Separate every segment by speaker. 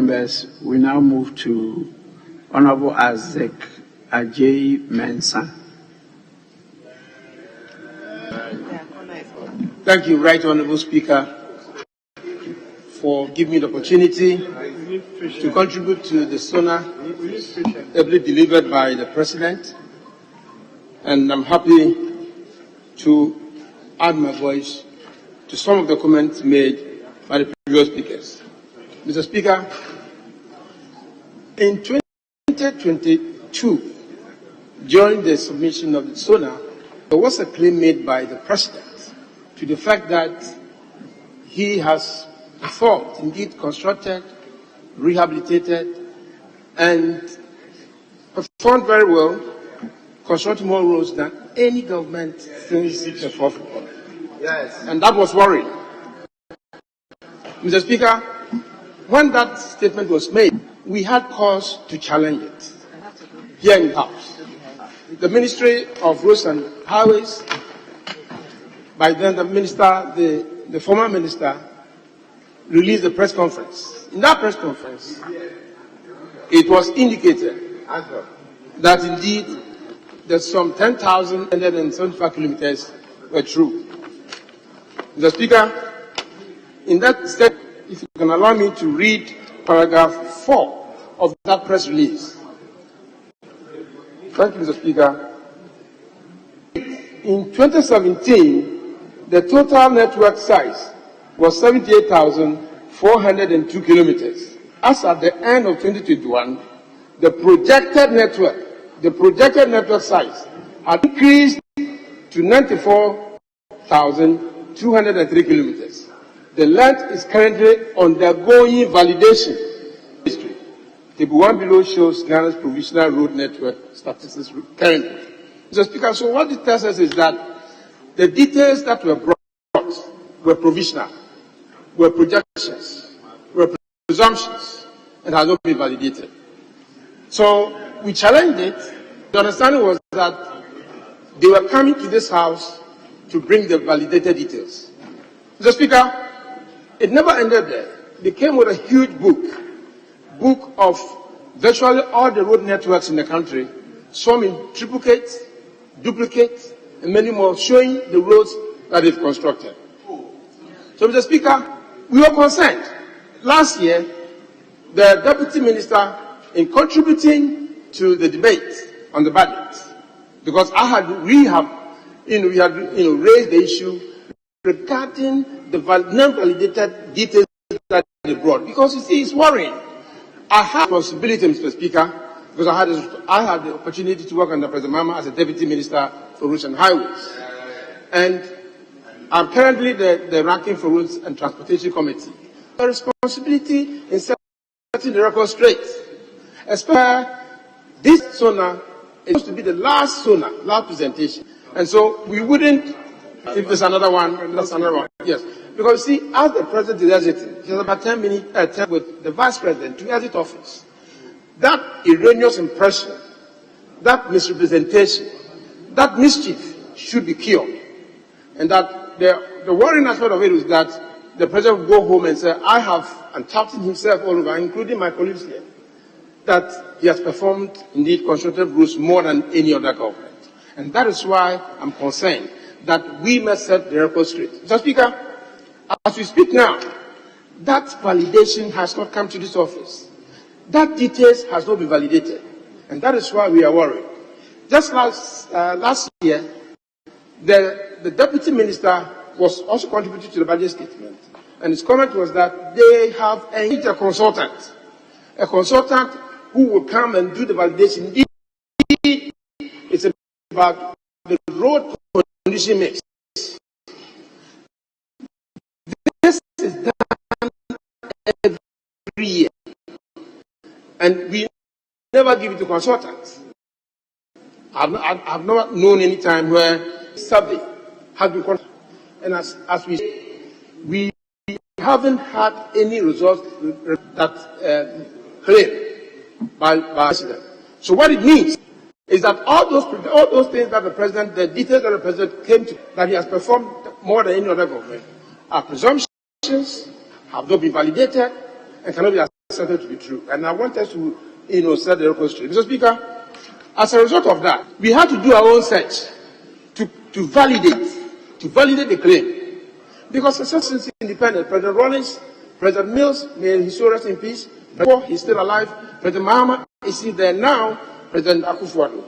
Speaker 1: members, we now move to Honorable Isaac Ajay Mensah.
Speaker 2: Thank you, Right Honorable Speaker, for giving me the opportunity to contribute to the Sona ably delivered by the President. And I'm happy to add my voice to some of the comments made by the previous speakers. Mr. Speaker, in 2022, during the submission of the Sona, there was a claim made by the President to the fact that he has performed, indeed constructed, rehabilitated, and performed very well, constructing more roads than any government since the fourth war. Yes. And that was worrying. Mr. Speaker, when that statement was made, we had cause to challenge it here in the House. The Ministry of Roads and Highways, by then the former minister, released a press conference. In that press conference, it was indicated that indeed there's some 10,175 kilometers were true. Mr. Speaker, in that step, if you can allow me to read paragraph 4 of that press release. Thank you, Mr. Speaker. In 2017, the total network size was 78,402 kilometers. As at the end of 2021, the projected network size had increased to 94,203 kilometers. The length is currently undergoing validation. Table 1 below shows Ghana's provisional road network statistics currently. Mr. Speaker, so what it tells us is that the details that were brought were provisional, were projections, were presumptions, and had not been validated. So we challenged it. The understanding was that they were coming to this House to bring the validated details. Mr. Speaker, it never ended there. They came with a huge book of virtually all the road networks in the country, some in triplicate, duplicate, and many more, showing the roads that they've constructed. So, Mr. Speaker, we were concerned. Last year, the Deputy Minister, in contributing to the debate on the budget, because we had raised the issue regarding the non-validated details that they brought, because you see, it's worrying. I have responsibility, Mr. Speaker, because I had the opportunity to work under President Mama as a Deputy Minister for Roads and Highways. And I'm currently the ranking for Roads and Transportation Committee. The responsibility in setting the record straight. Especially this Sona is supposed to be the last presentation. And so we wouldn't, if there's another one, that's another one. Yes. Because see, as the President is exiting, he has about 10 minutes time with the Vice President to exit office. That erroneous impression, that misrepresentation, that mischief should be cured. And that the worrying aspect of it is that the President will go home and say, I have, and touting himself all over, including my colleagues here, that he has performed, indeed, constructed roads more than any other government. And that is why I'm concerned that we must set the record straight. Mr. Speaker, as we speak now, that validation has not come to this office. That details has not been validated. And that is why we are worried. Just last year, the Deputy Minister was also contributing to the budget statement. And his comment was that they have engaged a consultant who will come and do the validation. Indeed, it's about the road condition mix. This is done every year. And we never give it to consultants. I've never known any time where survey has been conducted. And as we haven't had any results that claimed by the President. So what it means is that all those things that the President, the details that the President came to, that he has performed more than any other government, are presumptions, have not been validated, and cannot be certain to be true, and I want us to, set the record straight. Mr. Speaker, as a result of that, we had to do our own search to validate the claim. Because since independent, President Rawlings, President Mills, may his soul rest in peace, he's still alive, President Mahama is still there now, President Akufo-Addo.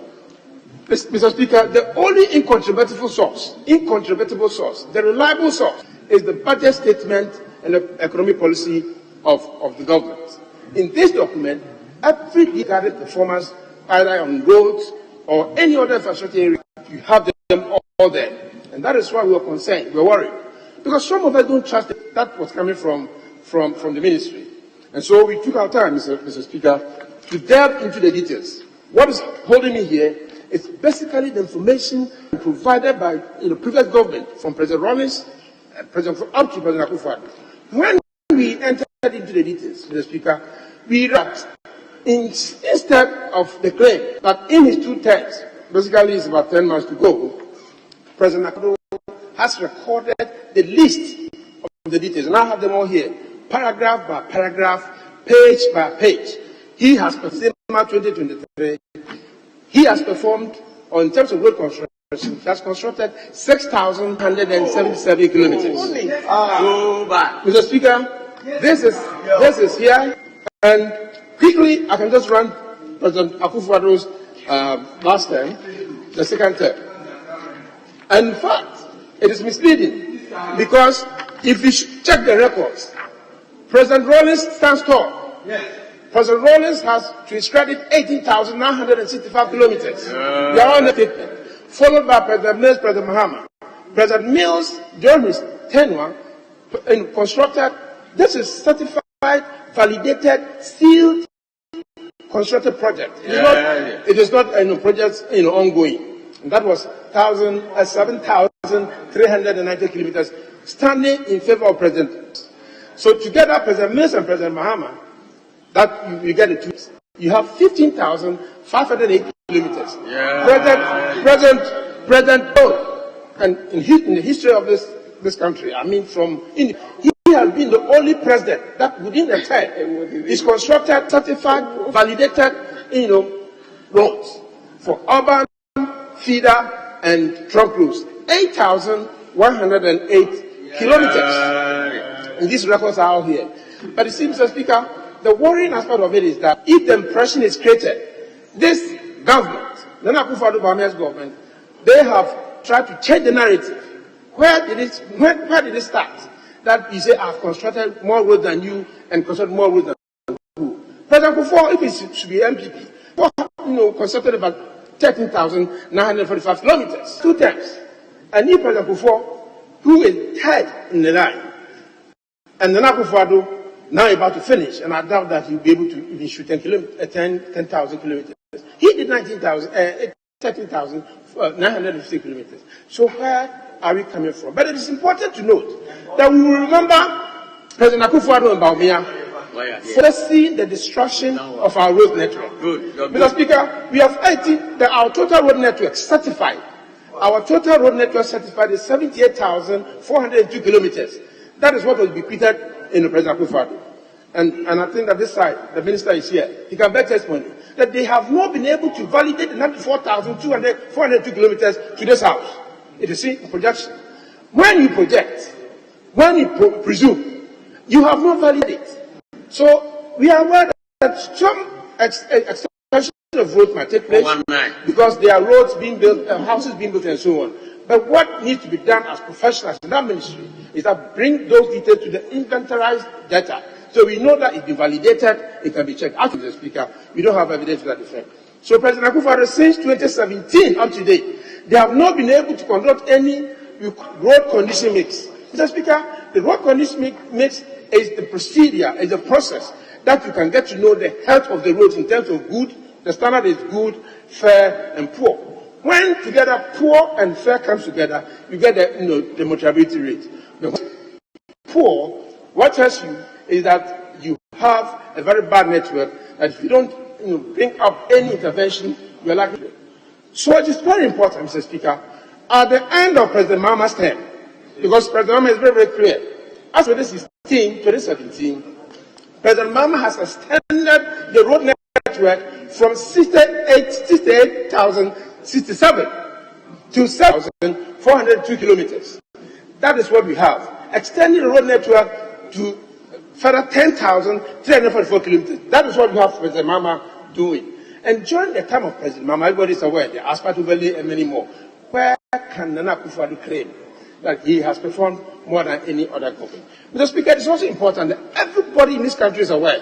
Speaker 2: Mr. Speaker, the only incontrovertible source, the reliable source, is the budget statement and the economic policy of the government. In this document, every regarded performance, either on roads or any other infrastructure area, you have them all there. And that is why we are concerned, we are worried. Because some of us don't trust that was coming from the ministry. And so we took our time, Mr. Speaker, to delve into the details. What is holding me here is basically the information provided by the previous government, from President Rawlings, up to President Akufo-Addo. When we entered into the details, Mr. Speaker, we wrapped instead of the claim that in his 2 terms, basically it's about 10 months to go, President Akufo has recorded the list of the details, and I have them all here, paragraph by paragraph, page by page. He has performed 2023. He has performed, in terms of road construction, he has constructed 6,177 kilometers. Mr. Speaker, this is here, and quickly I can just run President Akufo-Addo's last term, the second term. And in fact, it is misleading because if you check the records, President Rawlings stands tall. Yes. President Rawlings has, to his credit, 18,965 kilometers. They are on the statement. Followed by President Mills, President Mahama. President Mills, during his tenure, constructed, this is certified, validated, sealed, constructed project. It is not projects ongoing. And that was 7,390 kilometers, standing in favor of President. So together, President Mills and President Mahama, that you get it. You have 15,508 kilometers. President Paul, and in the history of this country, I mean, from India, he has been the only president that within a term is constructed, certified, validated, roads for urban, feeder, and trunk roads. 8,108 kilometers. And these records are all here. But it seems, Mr. Speaker, the worrying aspect of it is that if the impression is created, this government, the Akufo-Addo government, they have tried to change the narrative. Where did it start? That you say, I've constructed more roads than you and constructed more roads than you. President Akufo, if it should be MPP, constructed about 13,945 kilometers, 2 times. And if President Akufo, who is third in the line, and the Akufo-Addo now about to finish, and I doubt that he'll be able to even shoot 10,000 kilometers. He did 13,950 kilometers. So where are we coming from? But it is important to note that we will remember President Akufo-Addo and Baumia foreseeing the destruction of our road network. Mr. Speaker, we have our total road network certified. Our total road network certified is 78,402 kilometers. That is what was bequeathed in the President Akufo-Addo. And I think that this side, the minister is here, he can bear testimony that they have not been able to validate the 94,402 kilometers to this house. It is in projection. When you project, when you presume, you have not validated. So we are aware that some extension of roads might take place because there are roads being built, houses being built, and so on. But what needs to be done as professionals in that ministry is that bring those details to the inventorized data. So we know that it's been validated, it can be checked. Actually, Mr. Speaker, we don't have evidence to that effect. So President Akufo-Addo, since 2017 up to date, they have not been able to conduct any road condition mix. Mr. Speaker, the road condition mix is the procedure, is the process that you can get to know the health of the roads in terms of good, the standard is good, fair, and poor. When together poor and fair comes together, you get the motorability rate. The poor, what tells you is that you have a very bad network, that if you don't bring up any intervention, you're likely to. So it is very important, Mr. Speaker, at the end of President Mahama's term, because President Mahama is very, very clear, as for 2017, President Mahama has extended the road network from 68,067 to 7,402 kilometers. That is what we have. Extending the road network to further 10,344 kilometers. That is what we have President Mahama doing. And during the time of President Mahama, everybody is aware, the Aspat Valley and many more. Where can Nana Akufo-Addo claim that he has performed more than any other government? Mr. Speaker, it is also important that everybody in this country is aware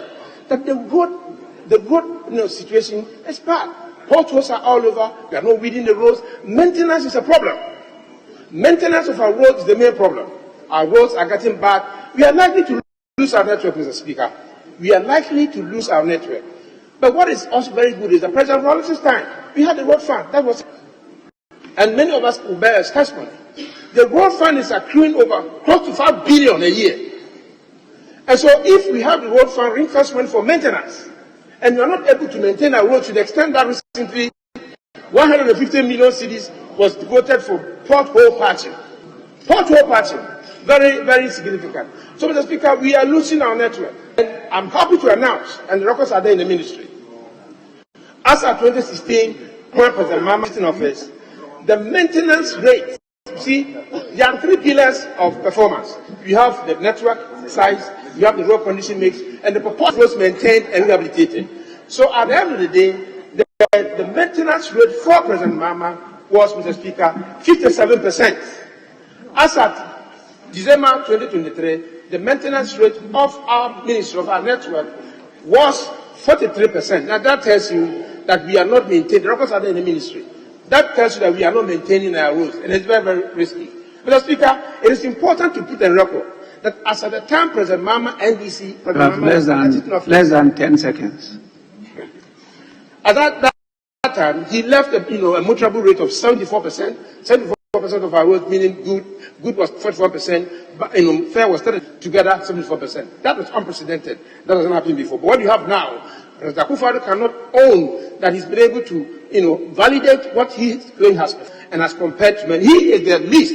Speaker 2: that the road situation is bad. Potholes are all over. We are not weeding the roads. Maintenance is a problem. Maintenance of our roads is the main problem. Our roads are getting bad. We are likely to lose our network, Mr. Speaker. We are likely to lose our network. But what is also very good is that President Wallace's time, we had the road fund. That was, and many of us will bear as testimony. The road fund is accruing over close to 5 billion a year. And so if we have the road fund reinvestment for maintenance, and we are not able to maintain our roads to the extent that recently 150 million cedis was devoted for pothole patching. Pothole patching, very, very significant. So, Mr. Speaker, we are losing our network. And I'm happy to announce, and the records are there in the ministry, as of 2016, when President Mahama was in office, the maintenance rate, see, there are 3 pillars of performance. You have the network size, you have the road condition mix, and the proposed roads maintained and rehabilitated. So at the end of the day, the maintenance rate for President Mahama was, Mr. Speaker, 57%. As at December 2023, the maintenance rate of our ministry, of our network, was 43%. Now that tells you that we are not maintaining, the records are there in the ministry. That tells you that we are not maintaining our roads, and it's very, very risky. Mr. Speaker, it is important to put a record that as at the time President Mahama, NDC, President Mahama
Speaker 1: less than 10 seconds.
Speaker 2: At that time, he left a motorable rate of 74%. 74% of our roads, meaning good was 41%, but fair was 30, together 74%. That was unprecedented. That hasn't happened before. But what you have now, President Akufo-Addo cannot own that he's been able to, validate what he has, and as compared to men, he is the least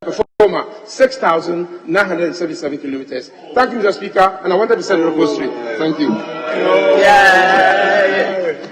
Speaker 2: performer, 6,977 kilometers. Thank you, Mr. Speaker, and I wanted to set the record straight. Thank you.
Speaker 1: Yeah.